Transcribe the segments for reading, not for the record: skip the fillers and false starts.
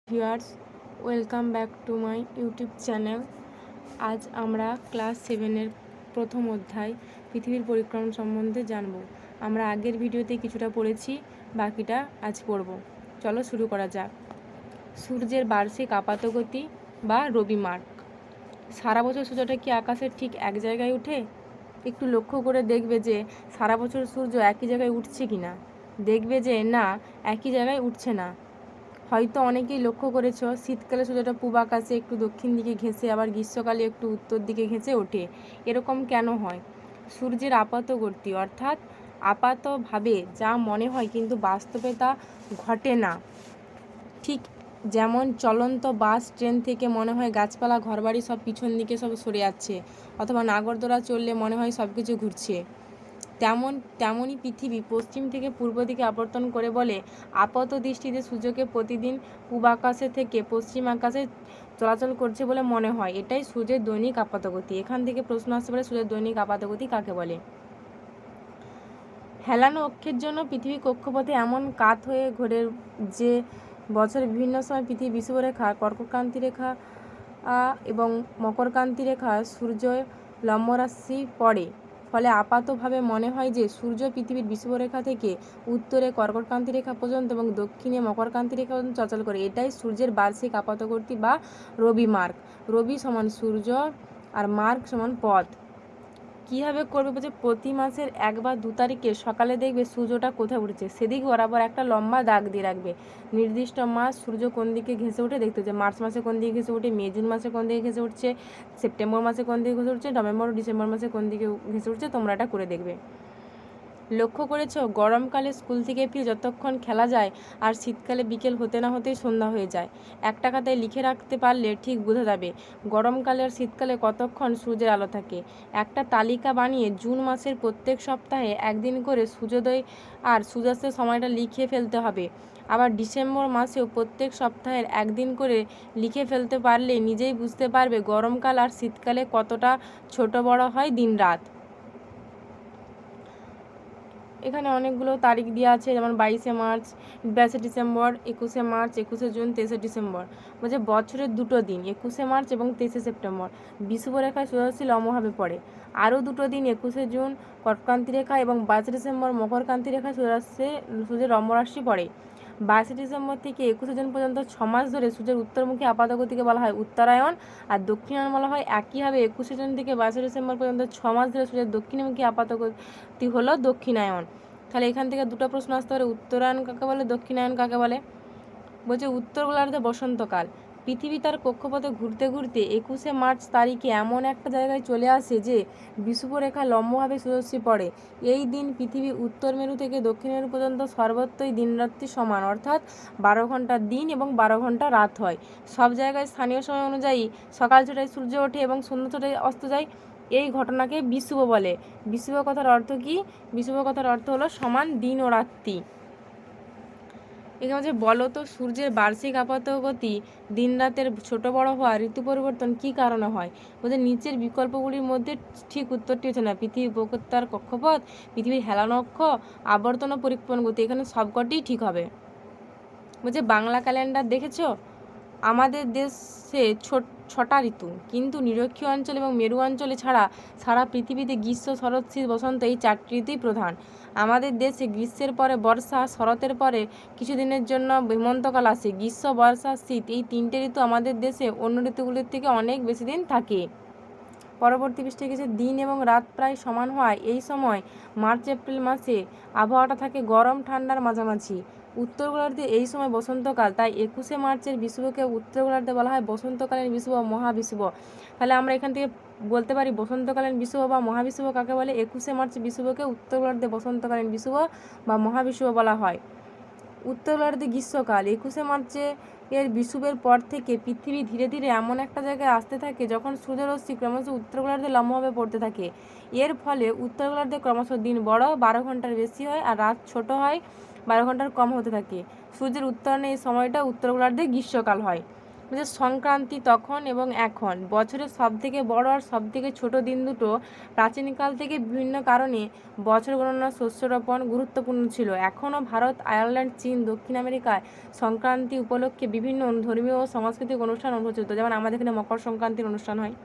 Viewers, welcome back to my YouTube channel. আজ আমরা class 7-এর প্রথম অধ্যায় পৃথিবীর পরিক্রমণ সম্বন্ধে জানব। আমরা আগের ভিডিওতে কিছুটা পড়েছি, বাকিটা আজ পড়ব। চলো শুরু করা যাক। সূর্যের বার্ষিক আপাতগতি বা রবি মার্ক। সারা বছর সূর্যটা কি আকাশের ঠিক এক জায়গায় ওঠে? একটু লক্ষ্য করে দেখবে যে সারা বছর সূর্য একই জায়গায় উঠছে কি না। দেখবে যে না, একই জায়গায় উঠছে না। হয়তো অনেকেই লক্ষ্য করেছ, শীতকালে সূর্যটা পূব আকাশে একটু দক্ষিণ দিকে ঘেঁষে, আবার গ্রীষ্মকালে একটু উত্তর দিকে ঘেঁষে ওঠে। এরকম কেন হয়? সূর্যের আপাতগতি অর্থাৎ আপাতভাবে যা মনে হয় কিন্তু বাস্তবে তা ঘটে না। ঠিক যেমন চলন্ত বাস ট্রেন থেকে মনে হয় গাছপালা ঘরবাড়ি সব পিছন দিকে সব সরে যাচ্ছে, অথবা নাগরদোলা চললে মনে হয় সব কিছু ঘুরছে। তেমনই পৃথিবী পশ্চিম থেকে পূর্ব দিকে আবর্তন করে বলে আপাত দৃষ্টিতে সূর্যকে প্রতিদিন পূব আকাশে থেকে পশ্চিম আকাশে চলাচল করছে বলে মনে হয়। এটাই সূর্যের দৈনিক আপাতগতি। এখান থেকে প্রশ্ন আসতে পারে, সূর্যের দৈনিক আপাতগতি কাকে বলে? হেলানো অক্ষের জন্য পৃথিবী কক্ষপথে এমন কাত হয়ে ঘোরে যে বছরের বিভিন্ন সময় পৃথিবী বিষুবরেখা, কর্কটক্রান্তি রেখা এবং মকরক্রান্তি রেখা সূর্য লম্বরাশি পড়ে। ফলে আপাতভাবে মনে হয় যে সূর্য পৃথিবীর বিষুবরেখা থেকে উত্তরে কর্কটক্রান্তি রেখা পর্যন্ত এবং দক্ষিণে মকরক্রান্তি রেখা পর্যন্ত চলাচল করে। এটাই সূর্যের বার্ষিক আপাতগতি বা রবি মার্ক। রবি সমান সূর্য আর মার্ক সমান পথ। কীভাবে করবে বলছে, প্রতি মাসের 1 বা 2 তারিখে সকালে দেখবে সূর্যটা কোথায় উঠেছে, সেদিক বরাবর একটা লম্বা দাগ দিয়ে রাখবে। নির্দিষ্ট মাস সূর্য কোন দিকে ঘেঁষে ওঠে দেখতে হচ্ছে। মার্চ মাসে কোন দিকে ঘেঁষে ওঠে, মে জুন মাসে কোন দিকে ঘেঁষে উঠছে, সেপ্টেম্বর মাসে কোন দিকে ঘেঁষে উঠছে, নভেম্বর ডিসেম্বর মাসে কোন দিকে ঘেঁষে উঠছে, তোমরা এটা করে দেখবে। লক্ষ্য করেছ, গরমকালে স্কুল থেকে ফিরে যতক্ষণ খেলা যায় আর শীতকালে বিকেল হতে না হতেই সন্ধ্যা হয়ে যায়। একটা খাতায় লিখে রাখতে পারলে ঠিক বোঝা যাবে গরমকালে আর শীতকালে কতক্ষণ সূর্যের আলো থাকে। একটা তালিকা বানিয়ে জুন মাসের প্রত্যেক সপ্তাহে একদিন করে সূর্যোদয় আর সূর্যাস্তের সময়টা লিখে ফেলতে হবে। আবার ডিসেম্বর মাসেও প্রত্যেক সপ্তাহের একদিন করে লিখে ফেলতে পারলে নিজেই বুঝতে পারবে গরমকাল আর শীতকালে কতটা ছোট বড় হয় দিন রাত। এখানে অনেকগুলো তারিখ দেওয়া আছে, যেমন 22শে মার্চ, 22শে ডিসেম্বর, 21শে মার্চ, 21শে জুন, 23শে ডিসেম্বর। বলছে বছরের 2টো দিন 21শে মার্চ এবং 23শে সেপ্টেম্বর বিষুবরেখায় সোজাসুজি লম্বভাবে পড়ে। আরও 2টো দিন 21শে জুন কর্কটক্রান্তি রেখা এবং 22শে ডিসেম্বর মকরক্রান্তি রেখায় সূর্যের লম্বরাশি পড়ে। 22শে ডিসেম্বর থেকে 21শে জুন পর্যন্ত 6 মাস ধরে সূর্যের উত্তরমুখী আপাতগতিকে বলা হয় উত্তরায়ণ, আর দক্ষিণায়ন বলা হয়। একইভাবে 21শে জুন থেকে 22শে ডিসেম্বর পর্যন্ত 6 মাস ধরে সূর্যের দক্ষিণমুখী আপাতগতি হলো দক্ষিণায়ন। তাহলে এখান থেকে দুটো প্রশ্ন আসতে পারে, উত্তরায়ণ কাকে বলে, দক্ষিণায়ন কাকে বলে। বলছে উত্তর গোলার্ধে বসন্তকাল। পৃথিবী তার কক্ষপথে ঘুরতে ঘুরতে 21শে মার্চ তারিখে এমন একটা জায়গায় চলে আসে যে বিষুবরেখা লম্বভাবে সোজাসুজি পড়ে। এই দিন পৃথিবী উত্তর মেরু থেকে দক্ষিণ মেরু পর্যন্ত সর্বত্রই দিনরাত্রি সমান, অর্থাৎ 12 ঘন্টা দিন এবং 12 ঘন্টা রাত হয়। সব জায়গায় স্থানীয় সময় অনুযায়ী সকাল 6টায় সূর্য ওঠে এবং সন্ধ্যা 6টায় অস্ত যায়। এই ঘটনাকে বিষুব বলে। বিষুব কথার অর্থ কি? বিষুব কথার অর্থ হলো সমান দিন ও রাত্রি। এখানে হচ্ছে বলো তো, সূর্যের বার্ষিক আপাতগতি দিন রাতের ছোট বড় হওয়া ঋতু পরিবর্তন কী কারণে হয়? বলছে নিচের বিকল্পগুলির মধ্যে ঠিক উত্তরটি হচ্ছে না। পৃথিবীর উপত্যকার কক্ষপথ, পৃথিবীর হেলানো অক্ষ, আবর্তন ও পরিক্রমণ গতি। এখানে সবকটিই ঠিক হবে। বলছে বাংলা ক্যালেন্ডার দেখেছো? আমাদের দেশে 6টা ঋতু, কিন্তু নিরক্ষীয় অঞ্চল এবং মেরু অঞ্চলে ছাড়া সারা পৃথিবীতে গ্রীষ্ম, শরৎ, শীত, বসন্ত এই 4টি ঋতুই প্রধান। আমাদের দেশে গ্রীষ্মের পরে বর্ষা, শরতের পরে কিছুদিনের জন্য হেমন্তকাল আসে। গ্রীষ্ম, বর্ষা, শীত এই 3টে ঋতু আমাদের দেশে অন্য ঋতুগুলির থেকে অনেক বেশি দিন থাকে। পরবর্তী পৃষ্ঠায় কিছু দিন এবং রাত প্রায় সমান হয় এই সময় মার্চ এপ্রিল মাসে আবহাওয়াটা থাকে গরম ঠান্ডার মাঝামাঝি। উত্তর গোলার্ধে এই সময় বসন্তকাল, তাই 21শে মার্চের বিষুবকে উত্তর গোলার্ধে বলা হয় বসন্তকালীন বিষুব, মহাবিষুব। তাহলে আমরা এখান থেকে বলতে পারি বসন্তকালীন বিষুব বা মহাবিষুব কাকে বলে? 21শে মার্চ বিষুবকে উত্তর গোলার্ধে বসন্তকালীন বিষুব বা মহাবিষুব বলা হয়। উত্তর গোলার্ধে গ্রীষ্মকাল। 21শে মার্চে এর বিষুবের পর থেকে পৃথিবী ধীরে ধীরে এমন একটা জায়গায় আসতে থাকে যখন সূর্যরশ্মি ক্রমশ উত্তর গোলার্ধে লম্বভাবে পড়তে থাকে। এর ফলে উত্তর গোলার্ধে ক্রমশ দিন বড়, 12 ঘন্টার বেশি হয়, আর রাত ছোট হয়, 12 ঘন্টার কম হতে থাকে। সূর্যের উত্তরণে এই সময়টা উত্তর গোলার্ধে গ্রীষ্মকাল হয়। যে সংক্রান্তি তখন এবং এখন বছরের সবথেকে বড় আর সবথেকে ছোট দিন দুটো প্রাচীনকাল থেকে বিভিন্ন কারণে বছর গণনা শস্য রোপণ গুরুত্বপূর্ণ ছিল। এখনও ভারত, আয়ারল্যান্ড, চীন, দক্ষিণ আমেরিকায় সংক্রান্তি উপলক্ষে বিভিন্ন ধর্মীয় ও সাংস্কৃতিক অনুষ্ঠান অনুষ্ঠিত, যেমন আমাদের এখানে মকর সংক্রান্তির অনুষ্ঠান হয়।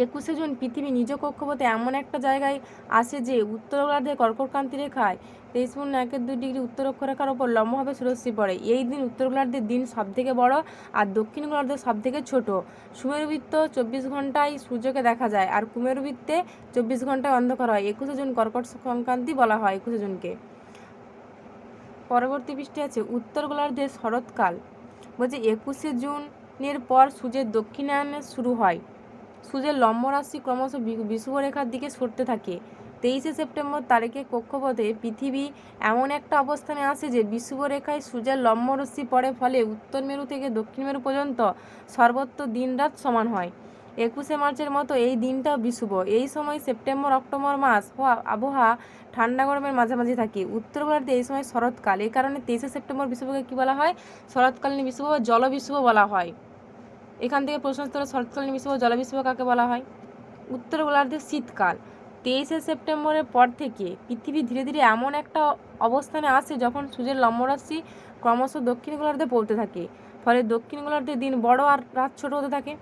21শে জুন পৃথিবী নিজ কক্ষপথে এমন একটা জায়গায় আসে যে উত্তর গোলার্ধে কর্কটক্রান্তি রেখায় 23.12 উত্তর অক্ষরেখার ওপর লম্বভাবে সুরশ্রী পড়ে। এই দিন উত্তর গোলার্ধের দিন সবথেকে বড় আর দক্ষিণ গোলার্ধের সবথেকে ছোট। সুমেরুবৃত্ত 24 ঘন্টায় সূর্যকে দেখা যায় আর কুমেরুবৃত্তে 24 ঘন্টায় অন্ধকার হয়। 21শে জুন কর্কট সংক্রান্তি বলা হয় 21শে জুনকে। পরবর্তী পৃষ্ঠে আছে উত্তর গোলার্ধের শরৎকাল। বলছে 21শে জুনের পর সূর্যের দক্ষিণায়ন শুরু হয়। সূর্যের লম্ব রাশি ক্রমশ বিষুবরেখার দিকে সরতে থাকে। 23শে সেপ্টেম্বর তারিখে কক্ষপথে পৃথিবী এমন একটা অবস্থানে আসে যে বিষুবরেখায় সূর্যের লম্ব রশ্মি পড়ে, ফলে উত্তর মেরু থেকে দক্ষিণ মেরু পর্যন্ত সর্বত্র দিন রাত সমান হয়। 21শে মার্চের মতো এই দিনটাও বিষুব। এই সময় সেপ্টেম্বর অক্টোবর মাস আবহাওয়া ঠান্ডা গরমের মাঝামাঝি থাকে। উত্তর গোলার্ধে এই সময় শরৎকাল। এই কারণে 23শে সেপ্টেম্বর বিষুবকে কী বলা হয়? শরৎকালীন বিষুব বা জলবিষুব বলা হয়। এখান থেকে প্রশ্ন আসতে পারে শরৎকালীন বিষুব, জলবিষুব কাকে বলা হয়? উত্তর গোলার্ধে শীতকাল। 23শে সেপ্টেম্বরের পর থেকে পৃথিবী ধীরে ধীরে এমন একটা অবস্থানে আসে যখন সূর্যের লম্বরাশি ক্রমশ দক্ষিণ গোলার্ধে পড়তে থাকে, ফলে দক্ষিণ গোলার্ধে দিন বড় আর রাত ছোট হতে থাকে।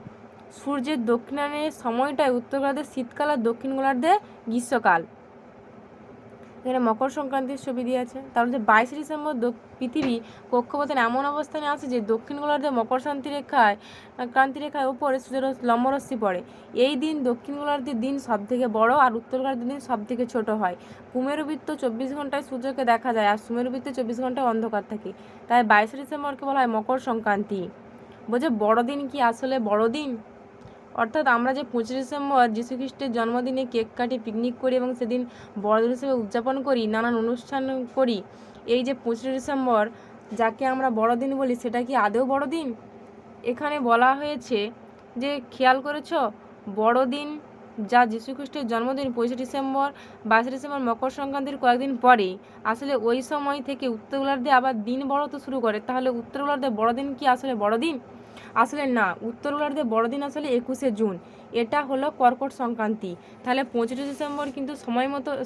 সূর্যের দক্ষিণায়নের সময়টায় উত্তর গোলার্ধে শীতকাল আর দক্ষিণ গোলার্ধে গ্রীষ্মকাল। এখানে মকর সংক্রান্তির ছবি দিয়ে আছে। তাহলে যে 22শে ডিসেম্বর পৃথিবী কক্ষপথের এমন অবস্থানে আছে যে দক্ষিণ গোলার্ধে মকর ক্রান্তি রেখায় উপরে সূর্যের লম্বরশ্মি পড়ে। এই দিন দক্ষিণ গোলার্ধের দিন সবথেকে বড় আর উত্তর গোলার্ধের দিন সবথেকে ছোট হয়। কুমেরুবৃত্ত 24 ঘন্টায় সূর্যকে দেখা যায় আর সুমেরুবৃত্তে 24 ঘন্টায় অন্ধকার থাকে। তাই 22শে ডিসেম্বরকে বলা হয় মকর সংক্রান্তি। বলছে বড়দিন কি আসলে বড়দিন? অর্থাৎ আমরা যে 25শে ডিসেম্বর যীশুখ্রিস্টের জন্মদিনে কেক কাটি, পিকনিক করি এবং সেদিন বড়দিন হিসেবে উদযাপন করি, নানান অনুষ্ঠান করি, এই যে 25শে ডিসেম্বর যাকে আমরা বড়দিন বলি, সেটা কি আদৌ বড়দিন? এখানে বলা হয়েছে যে খেয়াল করেছ, বড়দিন যা যীশুখ্রিস্টের জন্মদিন 25শে ডিসেম্বর, 22শে ডিসেম্বর মকর সংক্রান্তির কয়েকদিন পরেই আসলে ওই সময় থেকে উত্তর গোলার্ধে আবার দিন বড় তো শুরু করে। তাহলে উত্তর গোলার্ধে বড়দিন কি আসলে বড়দিন? আসলে না, উত্তর গোলার্ধে বড়দিন আসলে 21শে জুন। এটা হলো কর্কট সংক্রান্তি। তাহলে 25শে ডিসেম্বর কিন্তু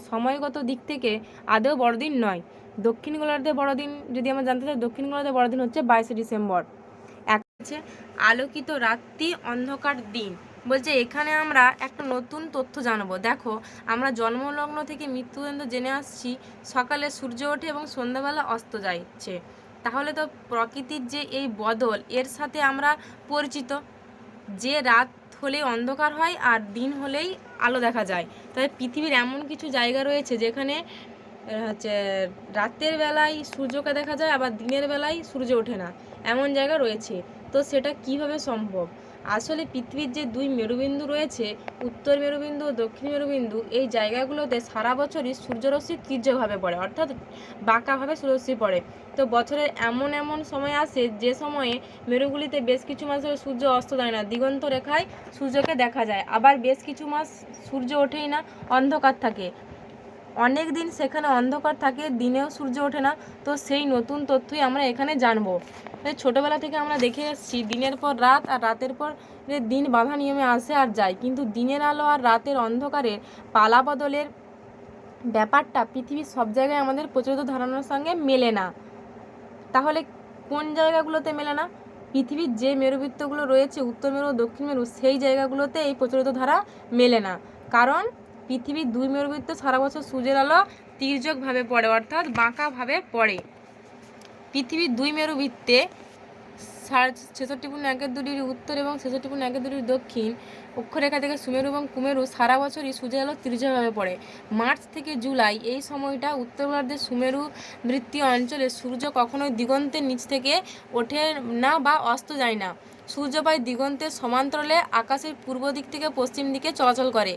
সময়গত দিক থেকে আদৌ বড়দিন নয়। দক্ষিণ গোলার্ধে বড়দিন যদি আমরা জানতে চাই, দক্ষিণ গোলার্ধে বড়দিন হচ্ছে 22শে ডিসেম্বর। এক হচ্ছে আলোকিত রাত্রি, অন্ধকার দিন। বলছে এখানে আমরা একটা নতুন তথ্য জানবো। দেখো, আমরা জন্মলগ্ন থেকে মৃত্যু পর্যন্ত জেনে আসছি সকালে সূর্য ওঠে এবং সন্ধ্যাবেলা অস্ত যাচ্ছে। তাহলে তো প্রকৃতির যে এই বদল, এর সাথে আমরা পরিচিত, যে রাত হলেই অন্ধকার হয় আর দিন হলেই আলো দেখা যায়। তবে পৃথিবীর এমন কিছু জায়গা রয়েছে যেখানে রাতের বেলায় সূর্যকে দেখা যায়, আবার দিনের বেলায় সূর্য ওঠে না, এমন জায়গা রয়েছে। তো সেটা কিভাবে সম্ভব? আসলে পৃথিবীর যে দুই মেরুবিন্দু রয়েছে, উত্তর মেরুবিন্দু ও দক্ষিণ মেরুবিন্দু, এই জায়গাগুলোতে সারা বছরই সূর্যরশ্মি তীর্যকভাবে পড়ে, অর্থাৎ বাঁকাভাবে সূর্যরশ্মি পড়ে। তো বছরের এমন এমন সময় আসে যে সময়ে মেরুগুলিতে বেশ কিছু মাস ধরে সূর্য অস্ত যায় না, দিগন্ত রেখায় সূর্যকে দেখা যায়। আবার বেশ কিছু মাস সূর্য ওঠেই না, অন্ধকার থাকে। অনেক দিন সেখানে অন্ধকার থাকে, দিনেও সূর্য ওঠে না। তো সেই নতুন তথ্যই আমরা এখানে জানবো। ছোটোবেলা থেকে আমরা দেখে এসেছি দিনের পর রাত আর রাতের পর দিন বাঁধা নিয়মে আসে আর যায়, কিন্তু দিনের আলো আর রাতের অন্ধকারের পালা বদলের ব্যাপারটা পৃথিবীর সব জায়গায় আমাদের প্রচলিত ধারণার সঙ্গে মেলে না। তাহলে কোন জায়গাগুলোতে মেলে না? পৃথিবীর যে মেরুবৃত্তগুলো রয়েছে, উত্তর মেরু ও দক্ষিণ মেরু, সেই জায়গাগুলোতে এই প্রচলিত ধারা মেলে না। কারণ পৃথিবীর দুই মেরুবৃত্ত সারা বছর সূর্যের আলো তির্যকভাবে পড়ে, অর্থাৎ বাঁকাভাবে পড়ে। পৃথিবীর দুই মেরুবৃত্তে 66.12 উত্তর এবং 66.12 দক্ষিণ অক্ষরেখা থেকে সুমেরু এবং কুমেরু সারা বছরই সূর্যের আলো তির্যকভাবে পড়ে। মার্চ থেকে জুলাই এই সময়টা উত্তর গোলার্ধের সুমেরু বৃত্তীয় অঞ্চলে সূর্য কখনোই দিগন্তের নিচ থেকে ওঠে না বা অস্ত যায় না। সূর্য প্রায় দিগন্তের সমান্তরালে আকাশের পূর্ব দিক থেকে পশ্চিম দিকে চলাচল করে।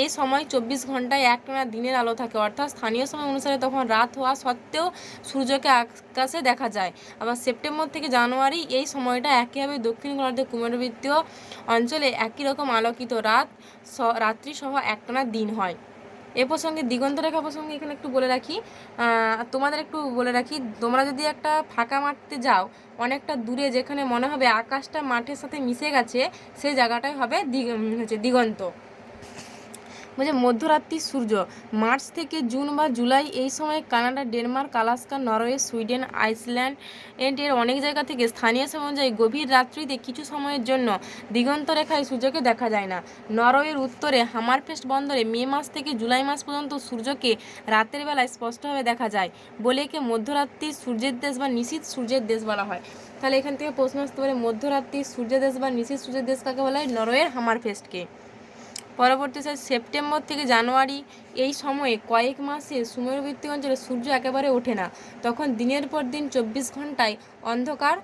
এই সময় 24 ঘন্টায় একটানা দিনের আলো থাকে, অর্থাৎ স্থানীয় সময় অনুসারে তখন রাত হওয়া সত্ত্বেও সূর্যকে আকাশে দেখা যায়। আবার সেপ্টেম্বর থেকে জানুয়ারি এই সময়টা একইভাবে দক্ষিণ গোলার্ধের কুমেরুবৃত্তীয় অঞ্চলে একই রকম আলোকিত রাত্রি সহ একটানা দিন হয়। এ প্রসঙ্গে দিগন্ত রেখা প্রসঙ্গে এখানে একটু বলে রাখি, তোমাদের একটু বলে রাখি, তোমরা যদি একটা ফাঁকা মাঠতে যাও অনেকটা দূরে, যেখানে মনে হবে আকাশটা মাঠের সাথে মিশে গেছে, সেই জায়গাটাই হবে দিগন্ত। বলছে মধ্যরাত্রি সূর্য মার্চ থেকে জুন বা জুলাই, এই সময় Canada, Denmark, Alaska, Norway, Sweden, Iceland এর অনেক জায়গা থেকে স্থানীয় সময় অনুযায়ী গভীর রাত্রিতে কিছু সময়ের জন্য দিগন্ত রেখায় সূর্যকে দেখা যায় না। নরওয়ের উত্তরে হামারফেস্ট বন্দরে মে মাস থেকে জুলাই মাস পর্যন্ত সূর্যকে রাতের বেলায় স্পষ্টভাবে দেখা যায় বলে একে মধ্যরাত্রি সূর্যের দেশ বা নিশীথ সূর্যের দেশ বলা হয়। তাহলে এখান থেকে প্রশ্ন আসতে পারে মধ্যরাত্রি সূর্যের দেশ বা নিশীথ সূর্যের দেশ কাকে বলা হয়? নরওয়ের হামারফেস্টকে। পরবর্তী সেপ্টেম্বর থেকে জানুয়ারি, এই সময়ে কয়েক মাসে সুমেরুভিত্তিক অঞ্চলে সূর্য একেবারে ওঠে না, তখন দিনের পর দিন 24 ঘন্টায় অন্ধকার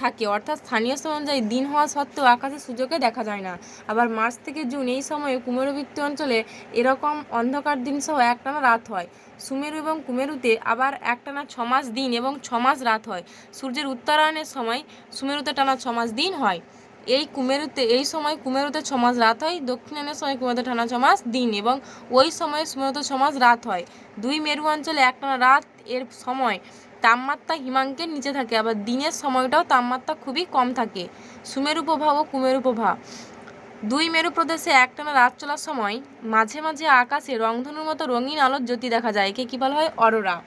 থাকে, অর্থাৎ স্থানীয় সময় অনুযায়ী দিন হওয়া সত্ত্বেও আকাশে সূর্যকে দেখা যায় না। আবার মার্চ থেকে জুন, এই সময়ে কুমেরুবৃত্তীয় অঞ্চলে এরকম অন্ধকার দিন সহ একটানা রাত হয়। সুমেরু এবং কুমেরুতে আবার একটানা 6 মাস দিন এবং 6 মাস রাত হয়। সূর্যের উত্তরায়ণের সময় সুমেরুতে টানা 6 মাস দিন হয়। এই সময় কুমেরুতে 6 মাস রাত হয়, দক্ষিণায়নের সময় কুমেরুতে টানা 6 মাস দিন এবং ওই সময়ে সুমেরুতে 6 মাস রাত হয়। দুই মেরু অঞ্চলে একটানা রাত এর সময় তাপমাত্রা হিমাঙ্কের নিচে থাকে, আবার দিনের সময়টাও তাপমাত্রা খুবই কম থাকে। সুমেরু প্রভা ও কুমেরু প্রভা, দুই মেরু প্রদেশে একটানা রাত চলার সময় মাঝে মাঝে আকাশে রংধনুর মতো রঙিন আলোর জ্যোতি দেখা যায়, একে কী বলা হয়? অরোরা।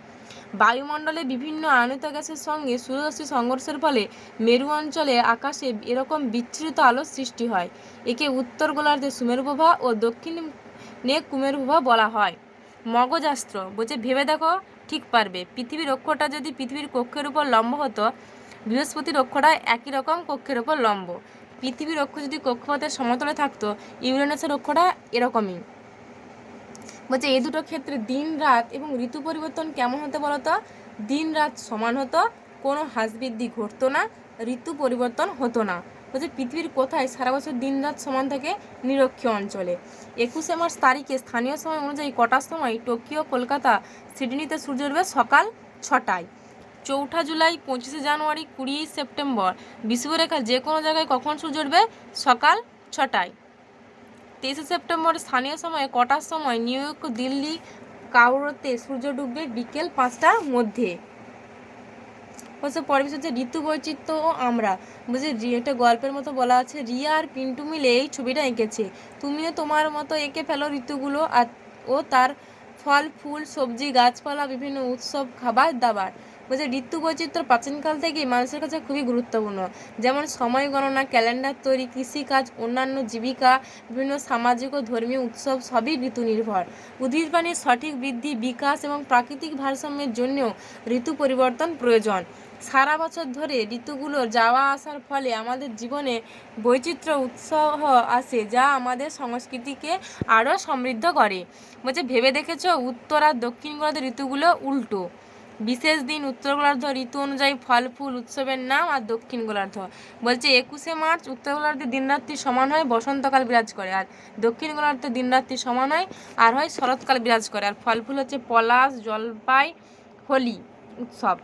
বায়ুমণ্ডলে বিভিন্ন আয়নিত গ্যাসের সঙ্গে সূর্যরশ্মি সংঘর্ষের ফলে মেরু অঞ্চলে আকাশে এরকম বিচ্ছুরিত আলোর সৃষ্টি হয়, একে উত্তর গোলার্ধে সুমেরুপ্রভা ও দক্ষিণে কুমেরুপ্রভা বলা হয়। মগজাস্ত্র বলছে ভেবে দেখো, ঠিক পারবে। পৃথিবীর অক্ষটা যদি পৃথিবীর কক্ষের উপর লম্ব হতো, বৃহস্পতির অক্ষটা একই রকম কক্ষের উপর লম্ব। পৃথিবীর অক্ষ যদি কক্ষপথের সমতলে থাকতো, ইউরেনাসের অক্ষটা এরকমই। বলছে এই দুটো ক্ষেত্রে দিন রাত এবং ঋতু পরিবর্তন কেমন হতো বলতো? দিন রাত সমান হতো, কোনো হ্রাস বৃদ্ধি ঘটতো না, ঋতু পরিবর্তন হতো না। বলছে পৃথিবীর কোথায় সারা বছর দিন রাত সমান থাকে? নিরক্ষীয় অঞ্চলে। 21 মার্চ তারিখে স্থানীয় সময় অনুযায়ী কটার সময় টোকিও, কলকাতা, সিডনিতে সূর্য উঠবে? সকাল 6টায়। 4 জুলাই, 25 জানুয়ারি, 20 সেপ্টেম্বর বিষুবরেখার যে কোনো জায়গায় কখন সূর্য উঠবে? সকাল 6টায়। 23 সেপ্টেম্বর স্থানীয় সময়ে কটার সময় নিউ ইয়র্ক, দিল্লি, কায়রোতে সূর্য ডুববে? বিকেল 5টার মধ্যে। বলছে পরের বিষয় হচ্ছে ঋতু বৈচিত্র্য ও আমরা। বলছে একটা গল্পের মতো বলা আছে, রিয়া আর পিন্টু মিলে এই ছবিটা এঁকেছে, তুমিও তোমার মতো এঁকে ফেলো ঋতুগুলো ও তার ফল, ফুল, সবজি, গাছপালা, বিভিন্ন উৎসব, খাবার দাবার। বলছে ঋতু বৈচিত্র্য প্রাচীনকাল থেকেই মানুষের কাছে খুবই গুরুত্বপূর্ণ, যেমন সময় গণনা, ক্যালেন্ডার তৈরি, কৃষিকাজ, অন্যান্য জীবিকা, বিভিন্ন সামাজিক ও ধর্মীয় উৎসব সবই ঋতু নির্ভর। উদ্ভিদ প্রাণীর সঠিক বৃদ্ধি, বিকাশ এবং প্রাকৃতিক ভারসাম্যের জন্যও ঋতু পরিবর্তন প্রয়োজন। সারা বছর ধরে ঋতুগুলোর যাওয়া আসার ফলে আমাদের জীবনে বৈচিত্র্য উৎসাহ আসে, যা আমাদের সংস্কৃতিকে আরও সমৃদ্ধ করে। বলছে ভেবে দেখেছো উত্তর আর দক্ষিণ গোলার্ধের ঋতুগুলো উল্টো। বিশেষ দিন উত্তর গোলার্ধ ঋতু অনুযায়ী ফল, ফুল, উৎসবের নাম, আর দক্ষিণ গোলার্ধ বলছে 21 মার্চ উত্তর গোলার্ধে দিনরাত্রি সমান হয়, বসন্তকাল বিরাজ করে, আর দক্ষিণ গোলার্ধে দিনরাত্রি সমান হয় আর হয় শরৎকাল বিরাজ করে। আর ফল ফুল হচ্ছে পলাশ, জলপাই, হোলি উৎসব।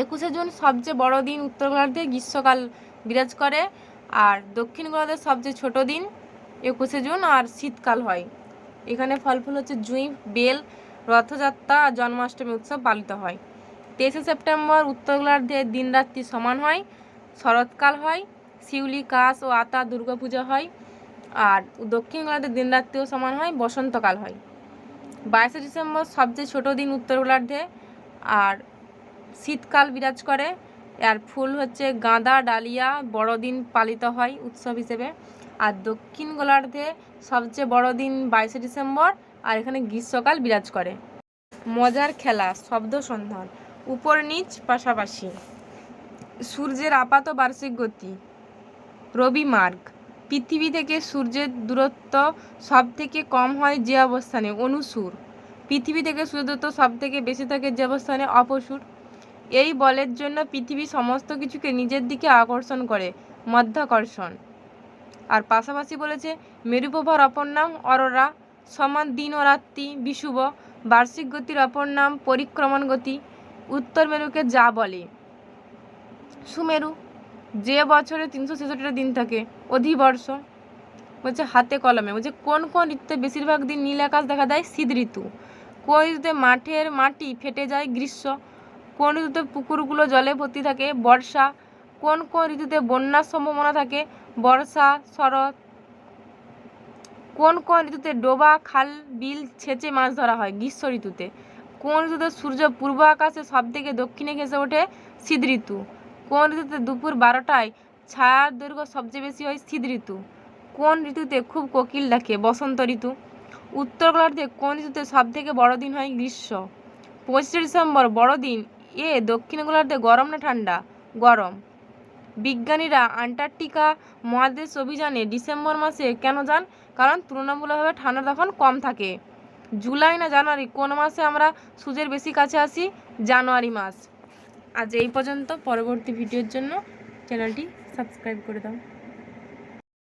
21 জুন সবচেয়ে বড় দিন উত্তর গোলার্ধে গ্রীষ্মকাল বিরাজ করে, আর দক্ষিণ গোলার্ধের সবচেয়ে ছোট দিন 21 জুন আর শীতকাল হয়। এখানে ফল ফুল হচ্ছে জুঁই, বেল, রথযাত্রা আর জন্মাষ্টমী উৎসব পালিত হয়। 23 সেপ্টেম্বর উত্তর গোলার্ধে দিনরাত্রি সমান হয়, শরৎকাল হয়, শিউলি, কাশ ও আতা দুর্গাপূজা হয়, আর দক্ষিণ গোলার্ধে দিনরাত্রিও সমান হয়, বসন্তকাল হয়। 22 ডিসেম্বর সবচেয়ে ছোট দিন উত্তর গোলার্ধে আর শীতকাল বিরাজ করে, আর ফুল হচ্ছে গাঁদা, ডালিয়া, বড়দিন পালিত হয় উৎসব হিসেবে। আর দক্ষিণ গোলার্ধে সবচেয়ে বড় দিন 22 ডিসেম্বর, আর এখানে গ্রীষ্মকাল বিরাজ করে। মজার খেলা, শব্দ সন্ধান। উপর নিচ পাশাপাশি। সূর্যের আপাত বার্ষিক গতি। রবি মার্গ। পৃথিবী থেকে সূর্যের দূরত্ব সব থেকে কম হয় যে অবস্থানে? অনুসুর। পৃথিবী থেকে সূর্যের দূরত্ব সব থেকে বেশি থাকে যে অবস্থানে? অপসুর। এই বলের জন্য পৃথিবী সমস্ত কিছুকে নিজের দিকে আকর্ষণ করে, মধ্যাকর্ষণ। আর পাশাপাশি বলেছে মেরুপ্রভার অপর নাম অরোরা, সমান দিন ও রাত্রি, বিষুব। বার্ষিক গতির অপর নাম পরিক্রমণ গতি। উত্তর মেরুকে যা বলে? সুমেরু। যে বছরে 366টা দিন থাকে, অধিবর্ষ। বলছে হাতে কলমে। বলছে কোন কোন ঋতুতে বেশিরভাগ দিন নীল আকাশ দেখা দেয়? শীত ঋতু। কোন ঋতুতে মাঠের মাটি ফেটে যায়? গ্রীষ্ম। কোন ঋতুতে পুকুরগুলো জলে ভর্তি থাকে? বর্ষা। কোন কোন ঋতুতে বন্যার সম্ভাবনা থাকে? বর্ষা, শরৎ। কোন কোন ঋতুতে ডোবা, খাল, বিল ছেঁচে মাছ ধরা হয়? গ্রীষ্ম ঋতুতে। কোন ঋতুতে সূর্য পূর্ব আকাশে সব থেকে দক্ষিণে ঘেঁষে ওঠে? শীত ঋতু। কোন ঋতুতে দুপুর 12টায় ছায়ার দৈর্ঘ্য সবচেয়ে বেশি হয়? শীত ঋতু। কোন ঋতুতে খুব কোকিল ডাকে? বসন্ত ঋতু। উত্তর গোলার্ধে কোন ঋতুতে সব থেকে বড় দিন হয়? গ্রীষ্ম। 25শে ডিসেম্বর বড়দিন দক্ষিণ গোলার্ধে গরম না ঠান্ডা? গরম। বিজ্ঞানীরা আন্টার্কটিকা মহাদেশ অভিযানে ডিসেম্বর মাসে কেন যান? কারণ তুলনামূলকভাবে ঠান্ডা তখন কম থাকে। জুলাই না জানুয়ারি কোন মাসে আমরা সূর্যের বেশি কাছে আসি? জানুয়ারি মাস। আজ এই পর্যন্ত। পরবর্তী ভিডিওর জন্য চ্যানেলটি সাবস্ক্রাইব করে দাও।